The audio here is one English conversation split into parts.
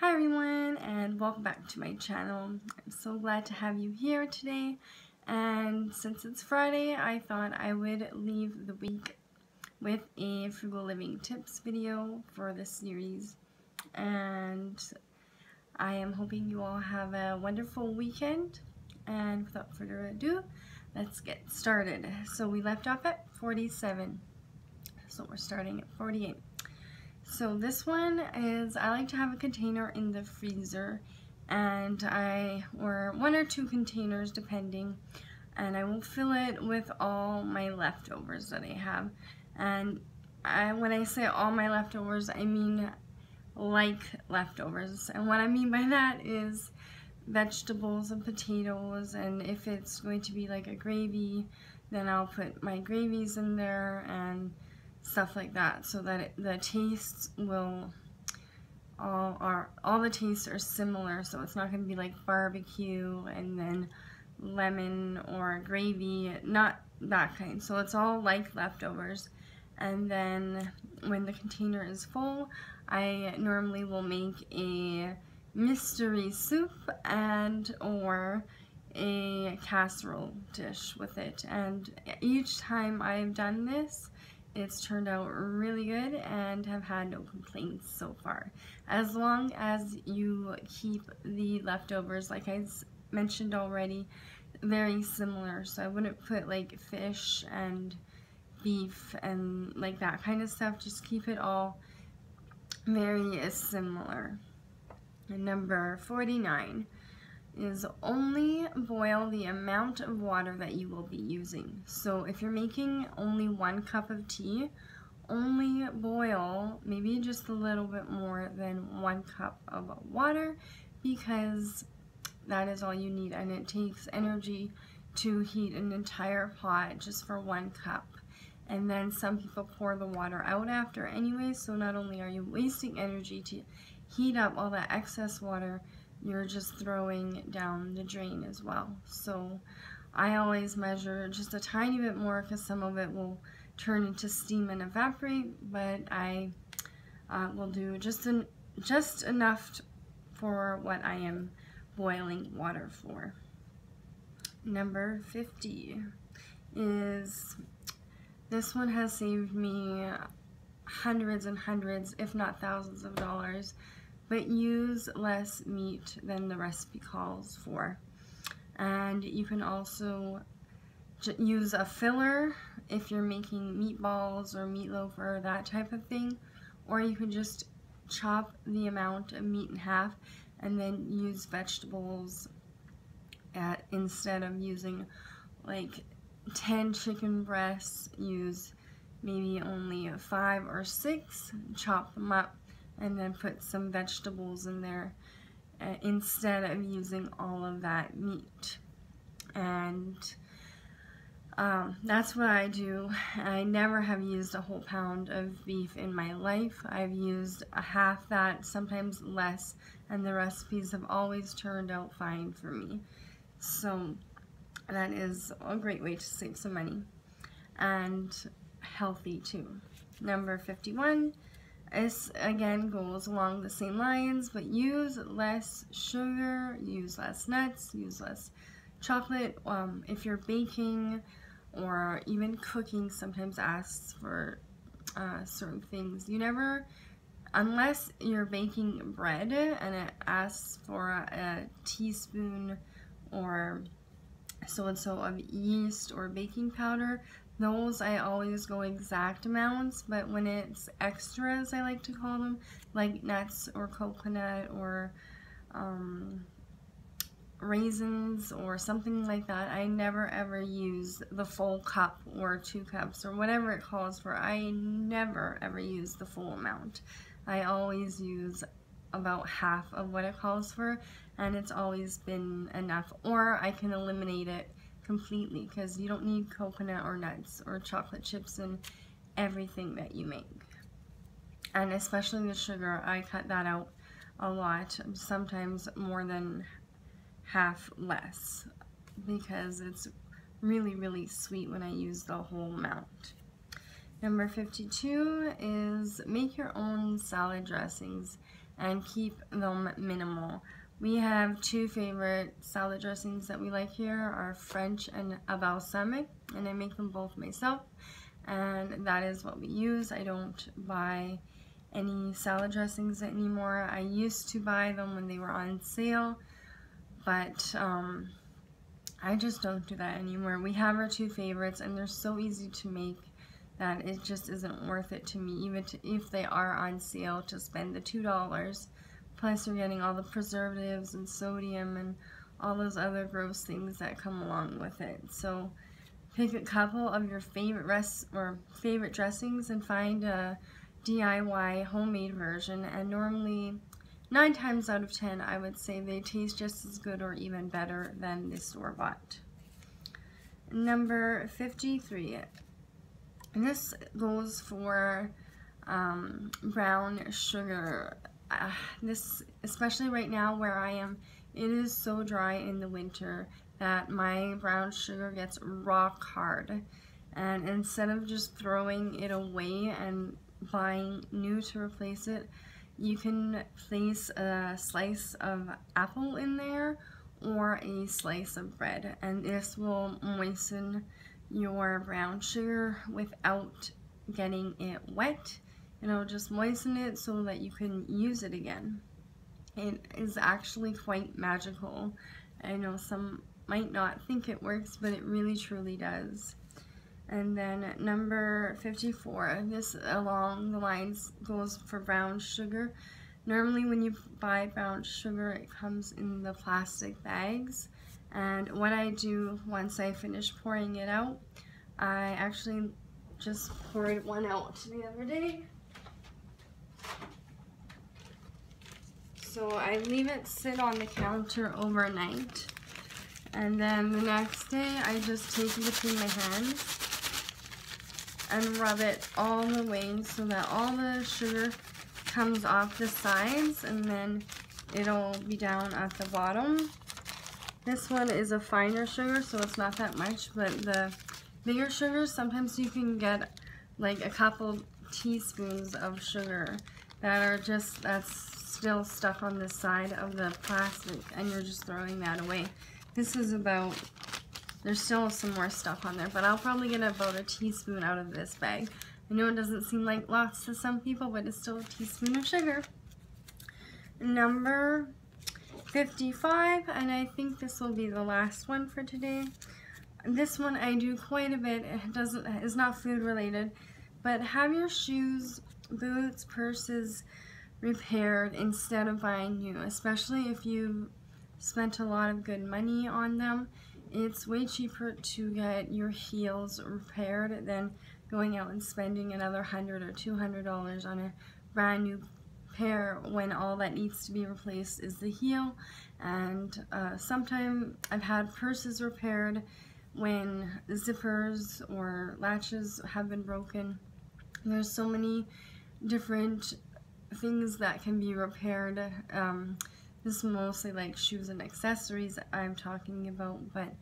Hi everyone, and welcome back to my channel. I'm so glad to have you here today, and since it's Friday, I thought I would leave the week with a Frugal Living tips video for this series, and I am hoping you all have a wonderful weekend, and without further ado, let's get started. So we left off at 47, so we're starting at 48. So this one is, I like to have a container in the freezer, and or one or two containers depending, and I will fill it with all my leftovers that I have. And when I say all my leftovers, I mean like leftovers, and what I mean by that is vegetables and potatoes, and if it's going to be like a gravy, then I'll put my gravies in there and stuff like that, so that the tastes will all the tastes are similar, so it's not going to be like barbecue and then lemon or gravy, not that kind. So it's all like leftovers. And then when the container is full, I normally will make a mystery soup and or a casserole dish with it, and each time I've done this, it's turned out really good and have had no complaints so far. As long as you keep the leftovers, like I mentioned already, very similar. So I wouldn't put like fish and beef and like that kind of stuff. Just keep it all very similar. And number 49 is only boil the amount of water that you will be using. So if you're making only 1 cup of tea, only boil maybe just a little bit more than 1 cup of water, because that is all you need, and it takes energy to heat an entire pot just for 1 cup. And then some people pour the water out after anyway, so not only are you wasting energy to heat up all that excess water, you're just throwing down the drain as well. So I always measure just a tiny bit more, because some of it will turn into steam and evaporate, but I will do just enough for what I am boiling water for. Number 50 is, this one has saved me hundreds and hundreds, if not thousands of dollars, but use less meat than the recipe calls for. And you can also use a filler if you're making meatballs or meatloaf or that type of thing, or you can just chop the amount of meat in half and then use vegetables instead of using like 10 chicken breasts. Use maybe only 5 or 6, chop them up, and then put some vegetables in there instead of using all of that meat. And that's what I do. I never have used a whole pound of beef in my life. I've used a half that, sometimes less, and the recipes have always turned out fine for me. So that is a great way to save some money, and healthy too. Number 51. This again goes along the same lines, but use less sugar, use less nuts, use less chocolate. If you're baking or even cooking, sometimes asks for certain things. You never, unless you're baking bread and it asks for a teaspoon or so-and-so of yeast or baking powder, those I always go exact amounts. But when it's extras, I like to call them, like nuts or coconut or raisins or something like that, I never ever use the full cup or 2 cups or whatever it calls for. I never ever use the full amount. I always use about half of what it calls for, and it's always been enough. Or I can eliminate it completely, because you don't need coconut or nuts or chocolate chips in everything that you make. And especially the sugar, I cut that out a lot, sometimes more than half less, because it's really, really sweet when I use the whole amount. Number 52 is make your own salad dressings. and keep them minimal. We have two favorite salad dressings that we like here, are French and a balsamic, and I make them both myself, and that is what we use. I don't buy any salad dressings anymore. I used to buy them when they were on sale, but I just don't do that anymore. We have our two favorites, and they're so easy to make that it just isn't worth it to me, even if they are on sale, to spend the $2. Plus you're getting all the preservatives and sodium and all those other gross things that come along with it. So pick a couple of your favorite dressings and find a DIY homemade version, and normally 9 times out of 10 I would say they taste just as good or even better than the store-bought. Number 53. This goes for brown sugar. This, especially right now where I am, it is so dry in the winter that my brown sugar gets rock hard, and instead of just throwing it away and buying new to replace it, you can place a slice of apple in there or a slice of bread, and this will moisten your brown sugar without getting it wet. It'll just moisten it so that you can use it again. It is actually quite magical. I know some might not think it works, but it really truly does. And then number 54, this along the lines goes for brown sugar. Normally when you buy brown sugar, it comes in the plastic bags. And what I do once I finish pouring it out, I actually just poured one out the other day. So I leave it sit on the counter overnight. And then the next day I just take it between my hands and rub it all the way so that all the sugar comes off the sides, and then it'll be down at the bottom. This one is a finer sugar, so it's not that much, but the bigger sugars, sometimes you can get like a couple teaspoons of sugar that are just, that's still stuck on the side of the plastic, and you're just throwing that away. This is about, there's still some more stuff on there, but I'll probably get about a teaspoon out of this bag. I know it doesn't seem like lots to some people, but it's still a teaspoon of sugar. Number 55, and I think this will be the last one for today. This one I do quite a bit. It's not food related, but have your shoes, boots, purses repaired instead of buying new, especially if you spent a lot of good money on them. It's way cheaper to get your heels repaired than going out and spending another $100 or $200 on a brand new pair when all that needs to be replaced is the heel. And sometimes I've had purses repaired when zippers or latches have been broken. There's so many different things that can be repaired. This is mostly like shoes and accessories I'm talking about, but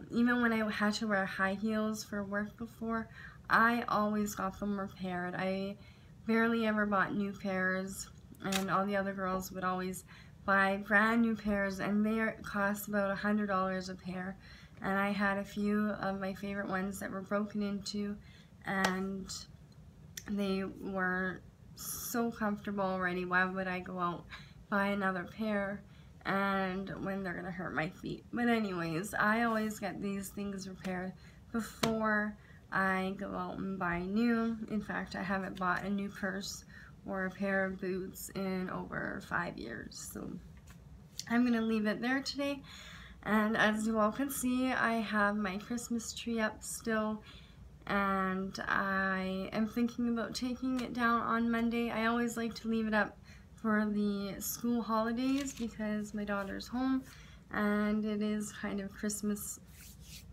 even when I had to wear high heels for work before, I always got them repaired. I barely ever bought new pairs, and all the other girls would always buy brand new pairs, and they cost about $100 a pair. And I had a few of my favorite ones that were broken into, and they were so comfortable already. Why would I go out buy another pair and when they're gonna hurt my feet? But anyways, I always get these things repaired before I go out and buy new. In fact, I haven't bought a new purse or a pair of boots in over 5 years. So I'm gonna leave it there today. And as you all can see, I have my Christmas tree up still, and I am thinking about taking it down on Monday. I always like to leave it up for the school holidays because my daughter's home and it is kind of Christmas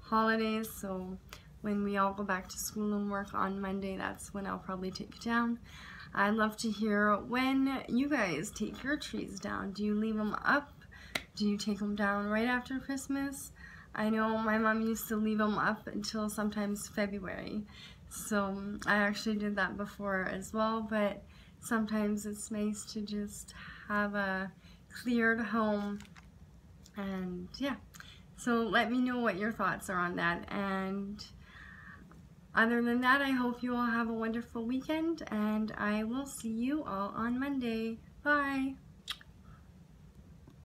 holidays, so when we all go back to school and work on Monday, that's when I'll probably take it down. I'd love to hear when you guys take your trees down. Do you leave them up? Do you take them down right after Christmas? I know my mom used to leave them up until sometimes February, so I actually did that before as well, but sometimes it's nice to just have a cleared home. And yeah, so let me know what your thoughts are on that. And other than that, I hope you all have a wonderful weekend, and I will see you all on Monday. Bye!